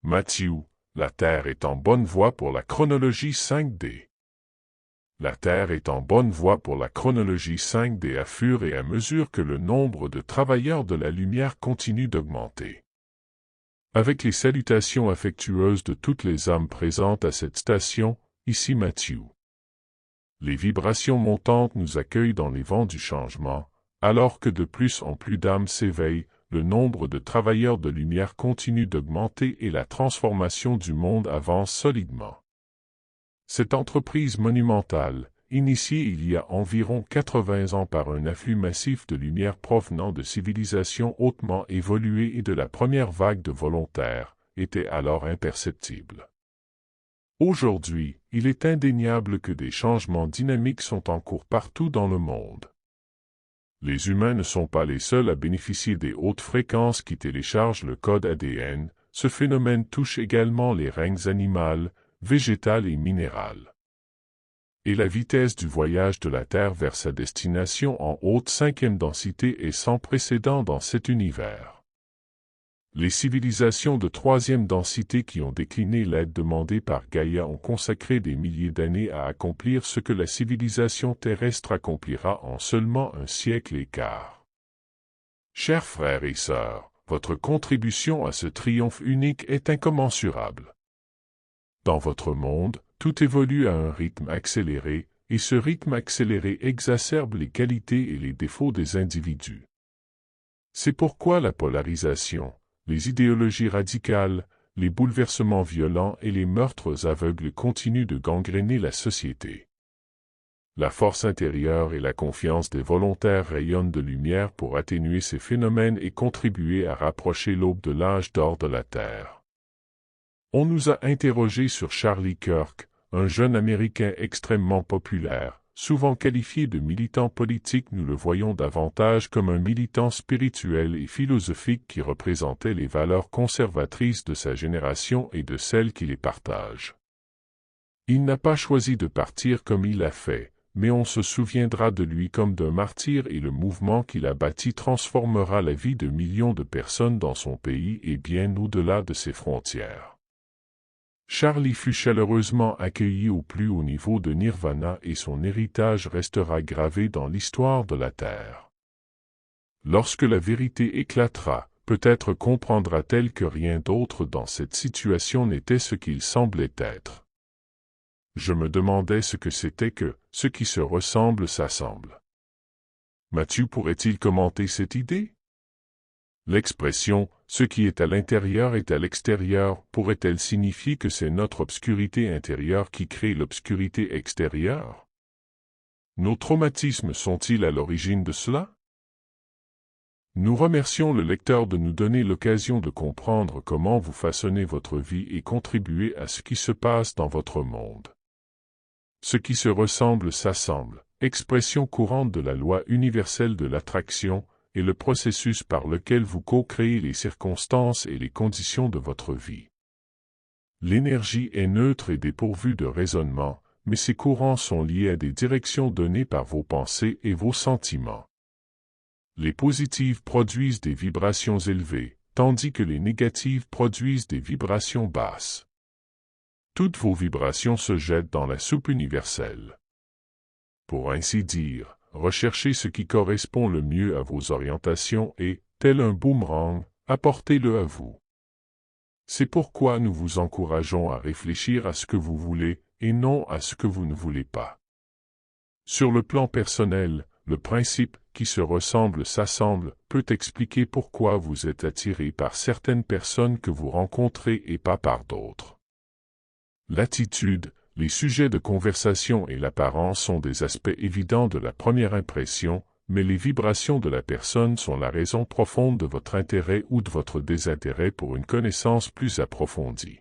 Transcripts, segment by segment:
Matthew, la Terre est en bonne voie pour la chronologie 5D. La Terre est en bonne voie pour la chronologie 5D à fur et à mesure que le nombre de travailleurs de la lumière continue d'augmenter. Avec les salutations affectueuses de toutes les âmes présentes à cette station, ici Matthew. Les vibrations montantes nous accueillent dans les vents du changement, alors que de plus en plus d'âmes s'éveillent, le nombre de travailleurs de lumière continue d'augmenter et la transformation du monde avance solidement. Cette entreprise monumentale, initiée il y a environ 80 ans par un afflux massif de lumière provenant de civilisations hautement évoluées et de la première vague de volontaires, était alors imperceptible. Aujourd'hui, il est indéniable que des changements dynamiques sont en cours partout dans le monde. Les humains ne sont pas les seuls à bénéficier des hautes fréquences qui téléchargent le code ADN, ce phénomène touche également les règnes animales, végétales et minérales. Et la vitesse du voyage de la Terre vers sa destination en haute 5e densité est sans précédent dans cet univers. Les civilisations de 3e densité qui ont décliné l'aide demandée par Gaïa ont consacré des milliers d'années à accomplir ce que la civilisation terrestre accomplira en seulement un siècle et quart. Chers frères et sœurs, votre contribution à ce triomphe unique est incommensurable. Dans votre monde, tout évolue à un rythme accéléré, et ce rythme accéléré exacerbe les qualités et les défauts des individus. C'est pourquoi la polarisation, les idéologies radicales, les bouleversements violents et les meurtres aveugles continuent de gangréner la société. La force intérieure et la confiance des volontaires rayonnent de lumière pour atténuer ces phénomènes et contribuer à rapprocher l'aube de l'âge d'or de la Terre. On nous a interrogés sur Charlie Kirk, un jeune Américain extrêmement populaire, souvent qualifié de militant politique. Nous le voyons davantage comme un militant spirituel et philosophique qui représentait les valeurs conservatrices de sa génération et de celles qui les partagent. Il n'a pas choisi de partir comme il l'a fait, mais on se souviendra de lui comme d'un martyr et le mouvement qu'il a bâti transformera la vie de millions de personnes dans son pays et bien au-delà de ses frontières. Charlie fut chaleureusement accueilli au plus haut niveau de Nirvana et son héritage restera gravé dans l'histoire de la Terre. Lorsque la vérité éclatera, peut-être comprendra-t-elle que rien d'autre dans cette situation n'était ce qu'il semblait être. Je me demandais ce que c'était que « ce qui se ressemble s'assemble ». Matthew pourrait-il commenter cette idée? L'expression « ce qui est à l'intérieur est à l'extérieur » pourrait-elle signifier que c'est notre obscurité intérieure qui crée l'obscurité extérieure? Nos traumatismes sont-ils à l'origine de cela? Nous remercions le lecteur de nous donner l'occasion de comprendre comment vous façonnez votre vie et contribuer à ce qui se passe dans votre monde. Ce qui se ressemble s'assemble, expression courante de la loi universelle de l'attraction, et le processus par lequel vous co-créez les circonstances et les conditions de votre vie. L'énergie est neutre et dépourvue de raisonnement, mais ces courants sont liés à des directions données par vos pensées et vos sentiments. Les positives produisent des vibrations élevées, tandis que les négatives produisent des vibrations basses. Toutes vos vibrations se jettent dans la soupe universelle. Pour ainsi dire, recherchez ce qui correspond le mieux à vos orientations et, tel un boomerang, apportez-le à vous. C'est pourquoi nous vous encourageons à réfléchir à ce que vous voulez et non à ce que vous ne voulez pas. Sur le plan personnel, le principe « qui se ressemble s'assemble » peut expliquer pourquoi vous êtes attiré par certaines personnes que vous rencontrez et pas par d'autres. L'attitude, les sujets de conversation et l'apparence sont des aspects évidents de la première impression, mais les vibrations de la personne sont la raison profonde de votre intérêt ou de votre désintérêt pour une connaissance plus approfondie.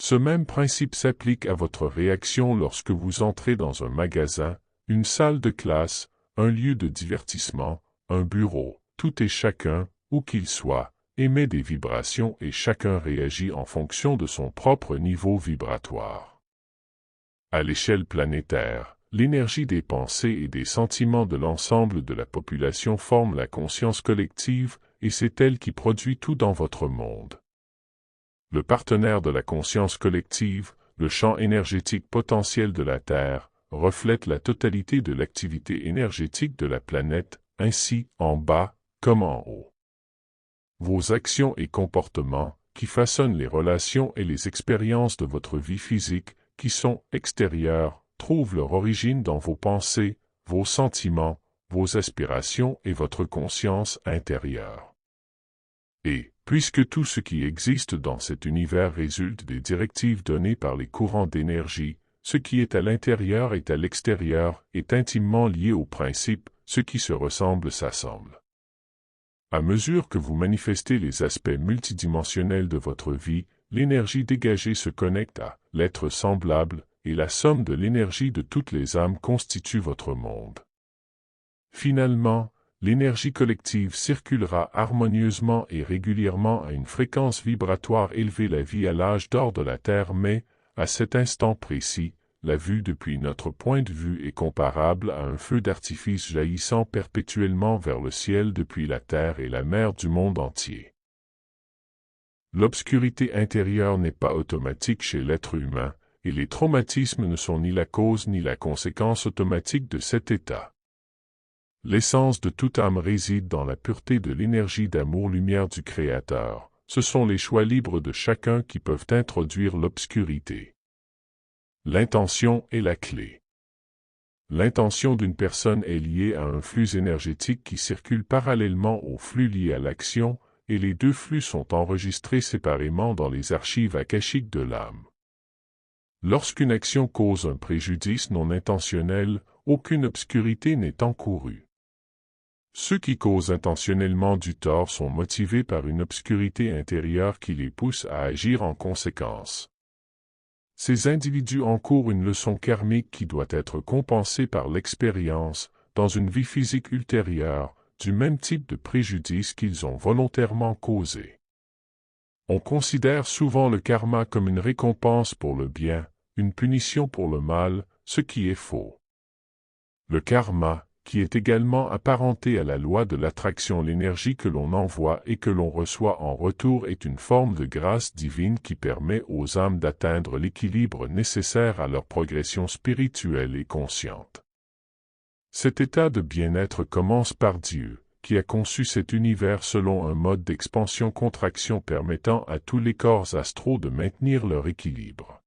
Ce même principe s'applique à votre réaction lorsque vous entrez dans un magasin, une salle de classe, un lieu de divertissement, un bureau. Tout et chacun, où qu'il soit, émet des vibrations et chacun réagit en fonction de son propre niveau vibratoire. À l'échelle planétaire, l'énergie des pensées et des sentiments de l'ensemble de la population forme la conscience collective, et c'est elle qui produit tout dans votre monde. le partenaire de la conscience collective, le champ énergétique potentiel de la Terre, reflète la totalité de l'activité énergétique de la planète, ainsi en bas comme en haut. Vos actions et comportements, qui façonnent les relations et les expériences de votre vie physique, qui sont extérieures, trouvent leur origine dans vos pensées, vos sentiments, vos aspirations et votre conscience intérieure. Et, puisque tout ce qui existe dans cet univers résulte des directives données par les courants d'énergie, ce qui est à l'intérieur et à l'extérieur est intimement lié au principe, ce qui se ressemble s'assemble. À mesure que vous manifestez les aspects multidimensionnels de votre vie, l'énergie dégagée se connecte à l'être semblable, et la somme de l'énergie de toutes les âmes constitue votre monde. Finalement, l'énergie collective circulera harmonieusement et régulièrement à une fréquence vibratoire élevée. La vie à l'âge d'or de la Terre, mais, à cet instant précis, la vue depuis notre point de vue est comparable à un feu d'artifice jaillissant perpétuellement vers le ciel depuis la Terre et la mer du monde entier. L'obscurité intérieure n'est pas automatique chez l'être humain, et les traumatismes ne sont ni la cause ni la conséquence automatique de cet état. L'essence de toute âme réside dans la pureté de l'énergie d'amour-lumière du Créateur. Ce sont les choix libres de chacun qui peuvent introduire l'obscurité. L'intention est la clé. L'intention d'une personne est liée à un flux énergétique qui circule parallèlement au flux lié à l'action, et les deux flux sont enregistrés séparément dans les archives akashiques de l'âme. Lorsqu'une action cause un préjudice non intentionnel, aucune obscurité n'est encourue. Ceux qui causent intentionnellement du tort sont motivés par une obscurité intérieure qui les pousse à agir en conséquence. Ces individus encourent une leçon karmique qui doit être compensée par l'expérience, dans une vie physique ultérieure, du même type de préjudice qu'ils ont volontairement causé. On considère souvent le karma comme une récompense pour le bien, une punition pour le mal, ce qui est faux. Le karma, qui est également apparenté à la loi de l'attraction, l'énergie que l'on envoie et que l'on reçoit en retour, est une forme de grâce divine qui permet aux âmes d'atteindre l'équilibre nécessaire à leur progression spirituelle et consciente. Cet état de bien-être commence par Dieu, qui a conçu cet univers selon un mode d'expansion-contraction permettant à tous les corps astraux de maintenir leur équilibre.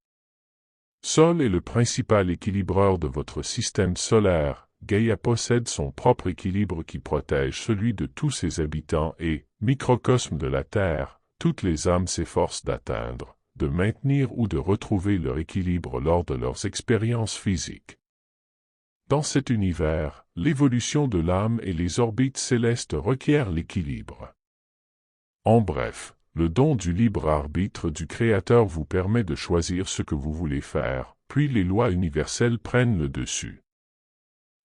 Sol est le principal équilibreur de votre système solaire. Gaïa possède son propre équilibre qui protège celui de tous ses habitants et, microcosme de la Terre, toutes les âmes s'efforcent d'atteindre, de maintenir ou de retrouver leur équilibre lors de leurs expériences physiques. Dans cet univers, l'évolution de l'âme et les orbites célestes requièrent l'équilibre. En bref, le don du libre arbitre du Créateur vous permet de choisir ce que vous voulez faire, puis les lois universelles prennent le dessus.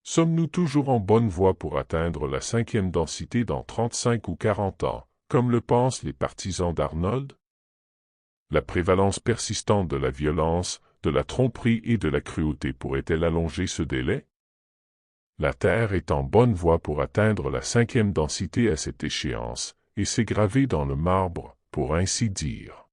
Sommes-nous toujours en bonne voie pour atteindre la 5e densité dans 35 ou 40 ans, comme le pensent les partisans d'Arnold? La prévalence persistante de la violence, de la tromperie et de la cruauté pourrait-elle allonger ce délai? La Terre est en bonne voie pour atteindre la 5e densité à cette échéance, et c'est gravé dans le marbre, pour ainsi dire.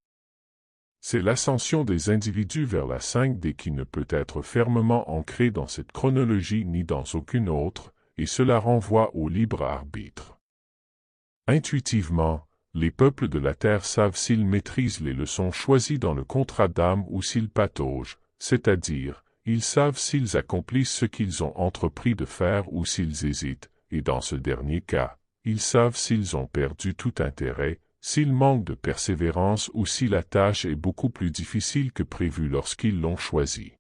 C'est l'ascension des individus vers la 5D qui ne peut être fermement ancrée dans cette chronologie ni dans aucune autre, et cela renvoie au libre arbitre. Intuitivement, les peuples de la Terre savent s'ils maîtrisent les leçons choisies dans le contrat d'âme ou s'ils pataugent, c'est-à-dire, ils savent s'ils accomplissent ce qu'ils ont entrepris de faire ou s'ils hésitent, et dans ce dernier cas, ils savent s'ils ont perdu tout intérêt, s'ils manquent de persévérance ou si la tâche est beaucoup plus difficile que prévu lorsqu'ils l'ont choisie.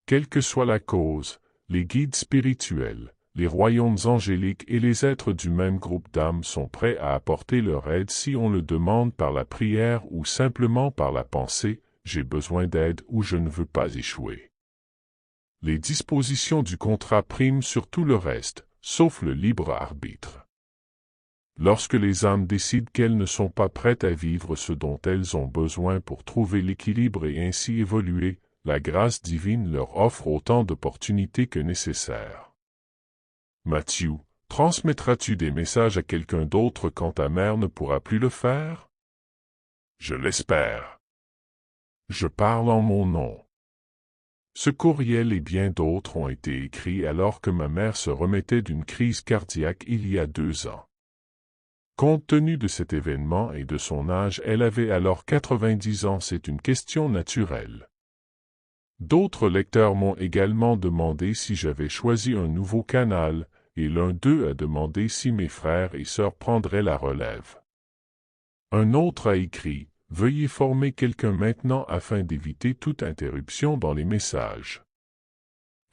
Quelle que soit la cause, les guides spirituels, les royaumes angéliques et les êtres du même groupe d'âmes sont prêts à apporter leur aide si on le demande par la prière ou simplement par la pensée, j'ai besoin d'aide ou je ne veux pas échouer. Les dispositions du contrat priment sur tout le reste, sauf le libre arbitre. Lorsque les âmes décident qu'elles ne sont pas prêtes à vivre ce dont elles ont besoin pour trouver l'équilibre et ainsi évoluer, la grâce divine leur offre autant d'opportunités que nécessaire. Mathieu, transmettras-tu des messages à quelqu'un d'autre quand ta mère ne pourra plus le faire? Je l'espère. Je parle en mon nom. Ce courriel et bien d'autres ont été écrits alors que ma mère se remettait d'une crise cardiaque il y a 2 ans. Compte tenu de cet événement et de son âge, elle avait alors 90 ans, c'est une question naturelle. D'autres lecteurs m'ont également demandé si j'avais choisi un nouveau canal, et l'un d'eux a demandé si mes frères et sœurs prendraient la relève. Un autre a écrit « Veuillez former quelqu'un maintenant afin d'éviter toute interruption dans les messages ».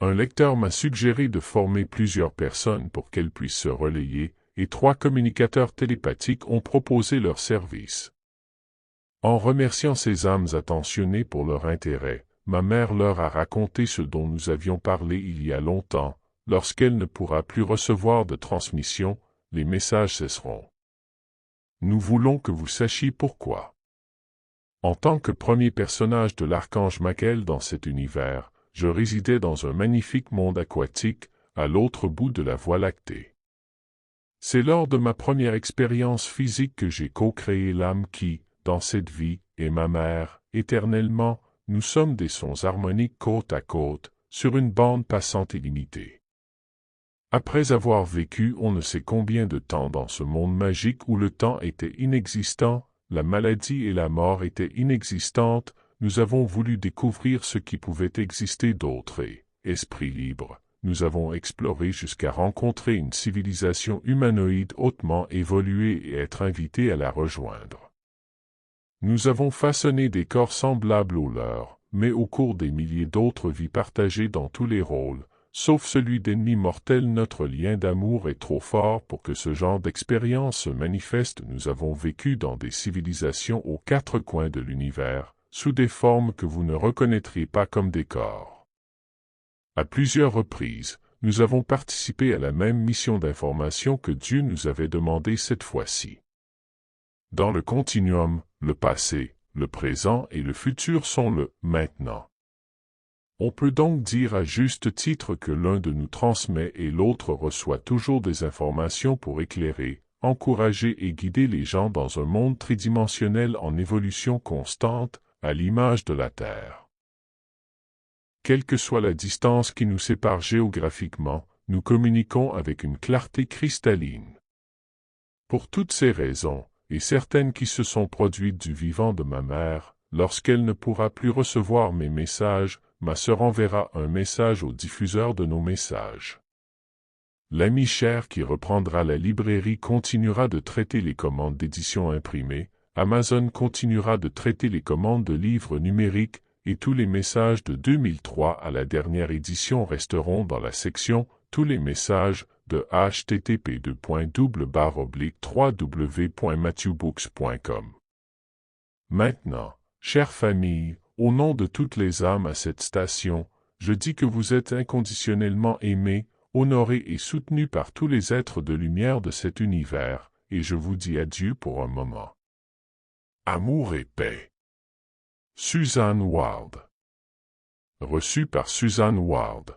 Un lecteur m'a suggéré de former plusieurs personnes pour qu'elles puissent se relayer, et 3 communicateurs télépathiques ont proposé leur service. En remerciant ces âmes attentionnées pour leur intérêt, ma mère leur a raconté ce dont nous avions parlé il y a longtemps. Lorsqu'elle ne pourra plus recevoir de transmission, les messages cesseront. Nous voulons que vous sachiez pourquoi. En tant que premier personnage de l'archange Michael dans cet univers, je résidais dans un magnifique monde aquatique, à l'autre bout de la Voie lactée. C'est lors de ma première expérience physique que j'ai co-créé l'âme qui, dans cette vie, est ma mère, éternellement, nous sommes des sons harmoniques côte à côte, sur une bande passante illimitée. Après avoir vécu on ne sait combien de temps dans ce monde magique où le temps était inexistant, la maladie et la mort étaient inexistantes, nous avons voulu découvrir ce qui pouvait exister d'autre et, esprit libre, nous avons exploré jusqu'à rencontrer une civilisation humanoïde hautement évoluée et être invités à la rejoindre. Nous avons façonné des corps semblables aux leurs, mais au cours des milliers d'autres vies partagées dans tous les rôles, sauf celui d'ennemi mortel, notre lien d'amour est trop fort pour que ce genre d'expérience se manifeste. Nous avons vécu dans des civilisations aux 4 coins de l'univers, sous des formes que vous ne reconnaîtrez pas comme des corps. À plusieurs reprises, nous avons participé à la même mission d'information que Dieu nous avait demandé cette fois-ci. Dans le continuum, le passé, le présent et le futur sont le « maintenant ». On peut donc dire à juste titre que l'un de nous transmet et l'autre reçoit toujours des informations pour éclairer, encourager et guider les gens dans un monde tridimensionnel en évolution constante, à l'image de la Terre. Quelle que soit la distance qui nous sépare géographiquement, nous communiquons avec une clarté cristalline. Pour toutes ces raisons, et certaines qui se sont produites du vivant de ma mère, lorsqu'elle ne pourra plus recevoir mes messages, ma sœur enverra un message au diffuseur de nos messages. L'ami cher qui reprendra la librairie continuera de traiter les commandes d'édition imprimée, Amazon continuera de traiter les commandes de livres numériques, et tous les messages de 2003 à la dernière édition resteront dans la section « Tous les messages » de http://www.matthewbooks.com. Maintenant, chère famille, au nom de toutes les âmes à cette station, je dis que vous êtes inconditionnellement aimés, honorés et soutenus par tous les êtres de lumière de cet univers, et je vous dis adieu pour un moment. Amour et paix. Suzanne Wilde. Reçu par Suzanne Wilde.